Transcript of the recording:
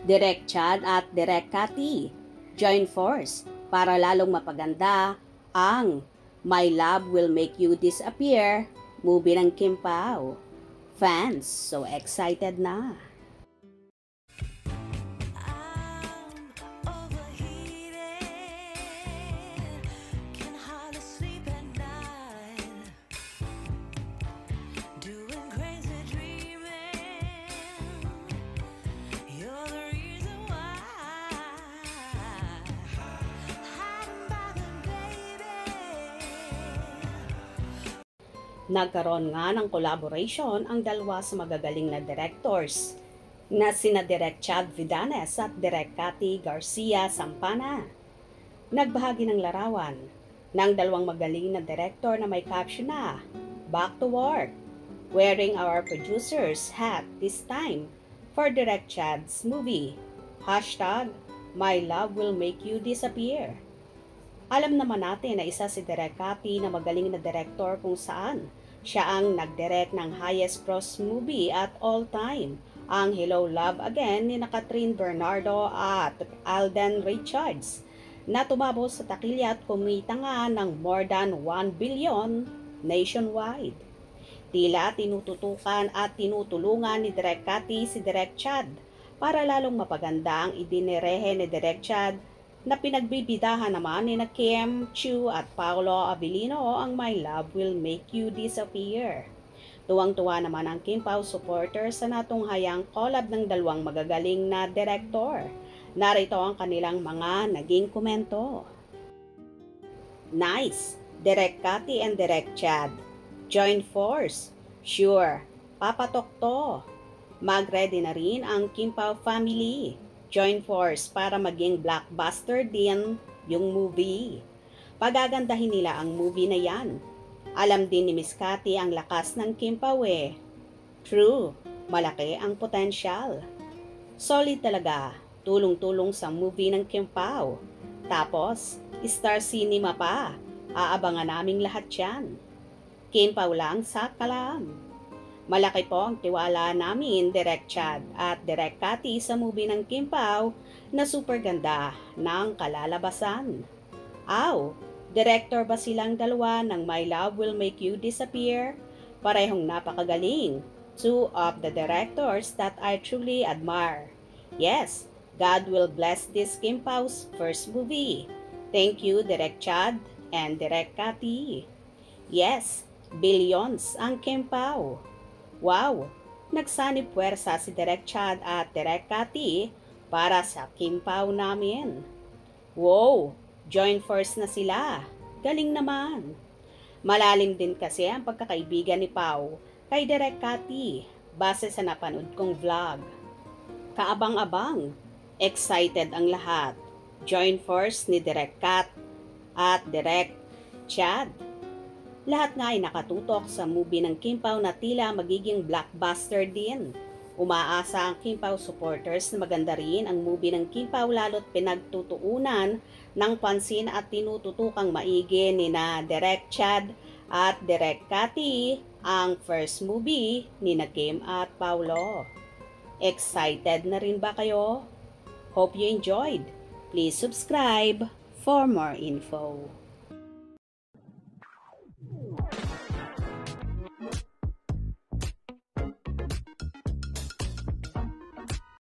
Direk Chad at Direk Cathy, join force para lalong mapaganda ang My Love Will Make You Disappear movie ng Kim Pao. Fans, so excited na! Nagkaroon nga ng collaboration ang dalawa sa magagaling na directors na sina Direk Chad Vidanes at Direk Cathy Garcia Sampana. Nagbahagi ng larawan ng dalawang magaling na director na may caption na "Back to Work", wearing our producer's hat this time for Direk Chad's movie. #My Love Will Make You Disappear. Alam naman natin na isa si Direk Cathy na magaling na director kung saan siya ang nagdirect ng highest gross movie at all time, ang Hello Love Again ni Catherine Bernardo at Alden Richards, na tumabos sa takilya at kumita nga ng more than 1 billion nationwide. Tila tinututukan at tinutulungan ni Direk Cathy si Direk Chad para lalong mapaganda ang idinirehe ni Direk Chad na pinagbibidahan naman ni Kim Chiu at Paolo Avellino ang My Love Will Make You Disappear. Tuwang-tuwa naman ang Kim Pao supporters sa natunghayang collab ng dalawang magagaling na direktor. Narito ang kanilang mga naging komento. Nice! Direk Cathy and Direk Chad. Join force. Sure, papatok to. Mag-ready na rin ang Kim Pao family. Join force para maging blockbuster din yung movie. Pagagandahin nila ang movie na yan. Alam din ni Miss Cathy ang lakas ng Kim Pao eh. True, malaki ang potensyal. Solid talaga, tulong-tulong sa movie ng Kim Pao. Tapos, Star Cinema pa. Aabangan naming lahat yan. Kim Pao lang sa kalam. Malaki po ang tiwala namin, Direk Chad at Direk Cathy sa movie ng Kim Pao na super ganda ng kalalabasan. Aw, director ba silang dalawa ng My Love Will Make You Disappear? Parehong napakagaling. Two of the directors that I truly admire. Yes, God will bless this Kim Pao's first movie. Thank you, Direk Chad and Direk Cathy. Yes, billions ang Kim Pao. Wow! Nagsanib puwersa si Direk Chad at Direk Cathy para sa Kim Pao namin. Wow! Join force na sila. Galing naman. Malalim din kasi ang pagkakaibigan ni Pao kay Direk Cathy base sa napanood kong vlog. Kaabang-abang. Excited ang lahat. Join force ni Direk Cat at Direk Chad. Lahat nga ay nakatutok sa movie ng Kim Pao na tila magiging blockbuster din. Umaasa ang Kim Pao supporters na maganda rin ang movie ng Kim Pao lalo't pinagtutuunan ng pansin at tinututukang maigi ni na Direk Chad at Direk Cathy ang first movie ni na Kim at Paolo. Excited na rin ba kayo? Hope you enjoyed. Please subscribe for more info.